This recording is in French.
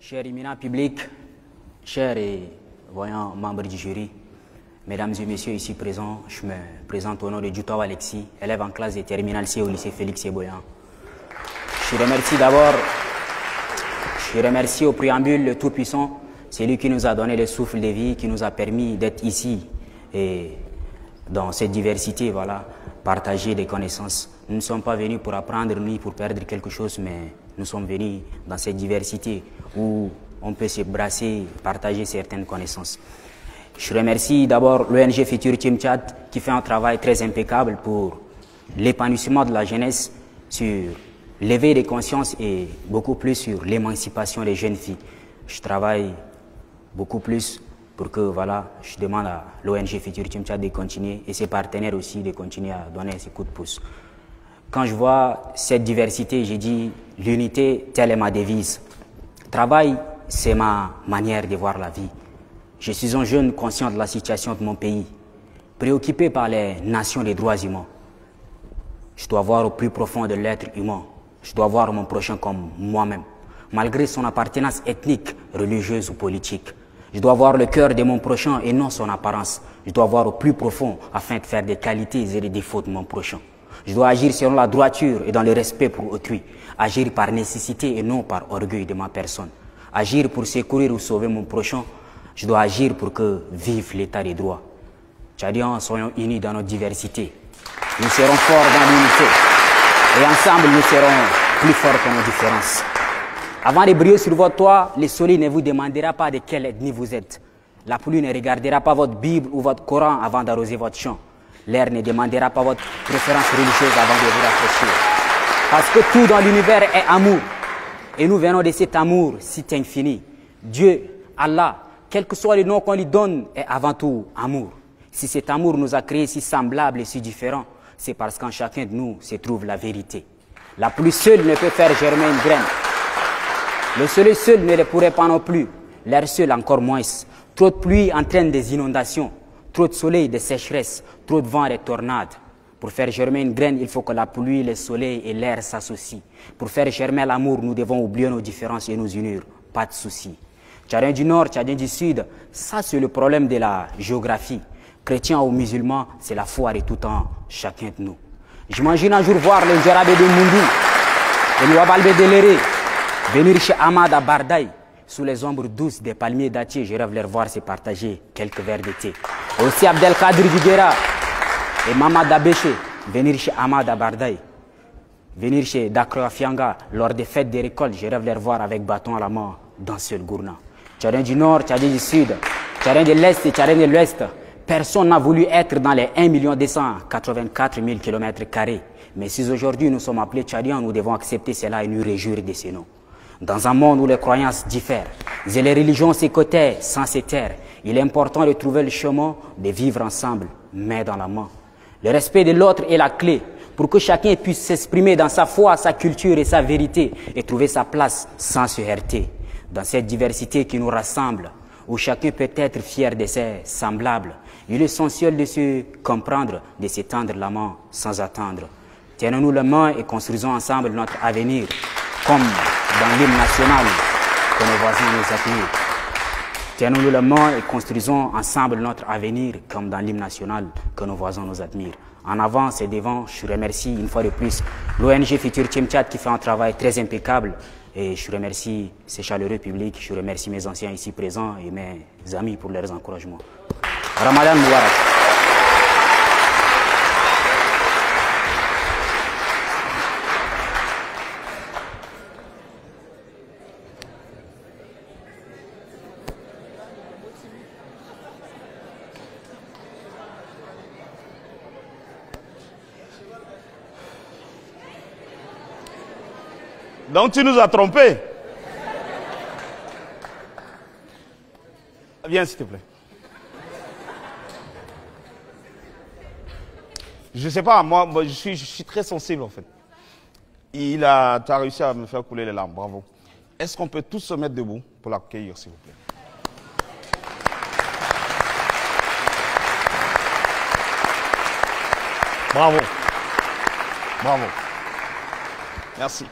Cher éminent public, chers et voyants membres du jury, mesdames et messieurs ici présents, je me présente au nom de Djoutawa Alexis, élève en classe de terminale C au lycée Félix Eboyan. Je remercie au préambule le Tout-Puissant, c'est lui qui nous a donné le souffle de vie, qui nous a permis d'être ici et dans cette diversité, voilà, partager des connaissances. Nous ne sommes pas venus pour apprendre ni pour perdre quelque chose, mais nous sommes venus dans cette diversité où on peut se brasser, partager certaines connaissances. Je remercie d'abord l'ONG Futur Team Tchad qui fait un travail très impeccable pour l'épanouissement de la jeunesse sur l'éveil des consciences et beaucoup plus sur l'émancipation des jeunes filles. Je travaille beaucoup plus pour que, voilà, je demande à l'ONG Futur Team Tchad de continuer et ses partenaires aussi de continuer à donner ses coups de pouce. Quand je vois cette diversité, j'ai dit l'unité, telle est ma devise. Travail, c'est ma manière de voir la vie. Je suis un jeune conscient de la situation de mon pays, préoccupé par les nations des droits humains. Je dois voir au plus profond de l'être humain. Je dois voir mon prochain comme moi-même, malgré son appartenance ethnique, religieuse ou politique. Je dois voir le cœur de mon prochain et non son apparence. Je dois voir au plus profond afin de faire des qualités et des défauts de mon prochain. Je dois agir selon la droiture et dans le respect pour autrui. Agir par nécessité et non par orgueil de ma personne. Agir pour secourir ou sauver mon prochain. Je dois agir pour que vive l'état des droits. Tchadiens, soyons unis dans notre diversité. Nous serons forts dans l'unité. Et ensemble, nous serons plus forts que nos différences. Avant de briller sur votre toit, le soleil ne vous demandera pas de quelle ethnie vous êtes. La pluie ne regardera pas votre Bible ou votre Coran avant d'arroser votre champ. L'air ne demandera pas votre préférence religieuse avant de vous rafraîchir. Parce que tout dans l'univers est amour. Et nous venons de cet amour si infini. Dieu, Allah, quel que soit le nom qu'on lui donne, est avant tout amour. Si cet amour nous a créés si semblables et si différents, c'est parce qu'en chacun de nous se trouve la vérité. La pluie seule ne peut faire germer une graine. Le soleil seul ne le pourrait pas non plus. L'air seul encore moins. Trop de pluie entraîne des inondations. Trop de soleil, des sécheresses. Trop de vent, des tornades. Pour faire germer une graine, il faut que la pluie, le soleil et l'air s'associent. Pour faire germer l'amour, nous devons oublier nos différences et nous unir. Pas de souci. Tchadiens du Nord, Tchadiens du Sud, ça c'est le problème de la géographie. Chrétiens ou musulmans, c'est la foi de tout temps, chacun de nous. J'imagine un jour voir le Djarabé de Mundu, le Nouabalbé de Léré, venir chez Ahmad à Bardaï, sous les ombres douces des palmiers dattiers. Je rêve les voir se partager quelques verres de thé. Aussi Abdelkadir Guiguera et Mamad Abéché, venir chez Ahmad à Bardaï, venir chez Dakro Afianga lors des fêtes des récoltes. Je rêve les voir avec bâton à la main dans ce gourna. Tchadiens du Nord, Tchadiens du Sud, Tchadiens de l'Est et Tchadiens de l'Ouest. Personne n'a voulu être dans les 1 284 000 km². Mais si aujourd'hui nous sommes appelés Tchadiens, nous devons accepter cela et nous réjouir de ces noms. Dans un monde où les croyances diffèrent et les religions se côtoient sans se taire, il est important de trouver le chemin de vivre ensemble, main dans la main. Le respect de l'autre est la clé pour que chacun puisse s'exprimer dans sa foi, sa culture et sa vérité et trouver sa place sans se heurter. Dans cette diversité qui nous rassemble, où chacun peut être fier de ses semblables, il est essentiel de se comprendre, de s'étendre la main sans attendre. Tenons-nous la main et construisons ensemble notre avenir, comme dans l'hymne national que nos voisins nous admirent. Tenons-nous la main et construisons ensemble notre avenir, comme dans l'hymne national que nos voisins nous admirent. En avant, c'est devant. Je remercie une fois de plus l'ONG Futur Team Tchad qui fait un travail très impeccable. Et je remercie ces chaleureux publics. Je remercie mes anciens ici présents et mes amis pour leurs encouragements. Ramadan Moubarak. Donc tu nous as trompés. Viens s'il te plaît. Je sais pas, moi je suis très sensible en fait. Tu as réussi à me faire couler les larmes, bravo. Est-ce qu'on peut tous se mettre debout pour l'accueillir s'il vous plaît? Bravo. Bravo. Merci.